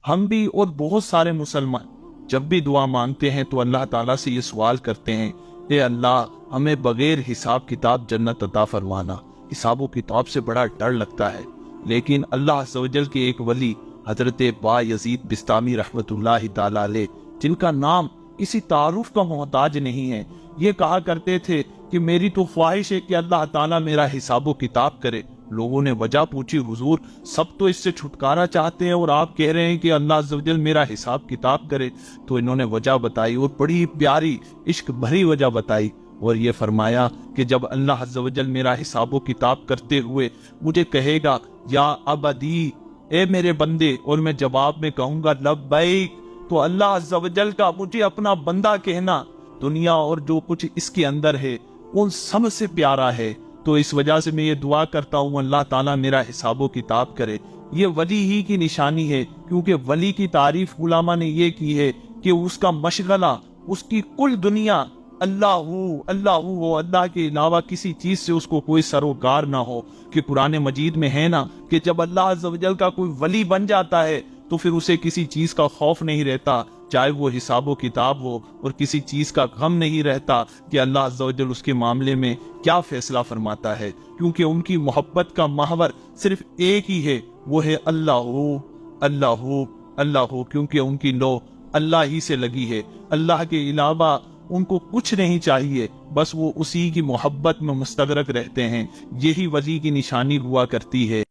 ہم بھی اور بہت سارے مسلمان جب بھی دعا مانگتے ہیں تو اللہ تعالیٰ سے یہ سوال کرتے ہیں، اے اللہ ہمیں بغیر حساب کتاب جنت عطا فرمانا۔ حساب و کتاب سے بڑا ڈر لگتا ہے، لیکن اللہ عز و جل کے ایک ولی حضرت با یزید بستامی رحمت اللہ تعالیٰ علیہ، جن کا نام کسی تعارف کا محتاج نہیں ہے، یہ کہا کرتے تھے کہ میری تو خواہش ہے کہ اللہ تعالیٰ میرا حساب و کتاب کرے۔ لوگوں نے وجہ پوچھی، حضور سب تو اس سے چھٹکارا چاہتے ہیں اور آپ کہہ رہے ہیں کہ اللہ عز و جل میرا حساب کتاب کرے؟ تو انہوں نے وجہ بتائی اور بڑی پیاری عشق بھری وجہ بتائی، اور یہ فرمایا کہ جب اللہ عز و جل میرا حساب و کتاب کرتے ہوئے مجھے کہے گا یا عبدی، اے میرے بندے، اور میں جواب میں کہوں گا لبیک، تو اللہ عز و جل کا مجھے اپنا بندہ کہنا دنیا اور جو کچھ اس کے اندر ہے ان سب سے پیارا ہے۔ تو اس وجہ سے میں یہ دعا کرتا ہوں اللہ تعالیٰ میرا حساب و کتاب کرے۔ یہ ولی ہی کی نشانی ہے، کیونکہ ولی کی تعریف علماء نے یہ کی ہے کہ اس کا مشغلہ، اس کی کل دنیا اللہ ہو، اللہ کے علاوہ کسی چیز سے اس کو کوئی سروکار نہ ہو۔ کہ قرآن مجید میں ہے نا کہ جب اللہ عز و جل کا کوئی ولی بن جاتا ہے تو پھر اسے کسی چیز کا خوف نہیں رہتا، چاہے وہ حساب و کتاب ہو، اور کسی چیز کا غم نہیں رہتا کہ اللہ عز و جل اس کے معاملے میں کیا فیصلہ فرماتا ہے، کیونکہ ان کی محبت کا محور صرف ایک ہی ہے، وہ ہے اللہ ہو، کیونکہ ان کی لو اللہ ہی سے لگی ہے، اللہ کے علاوہ ان کو کچھ نہیں چاہیے، بس وہ اسی کی محبت میں مستغرق رہتے ہیں۔ یہی ولی کی نشانی ہوا کرتی ہے۔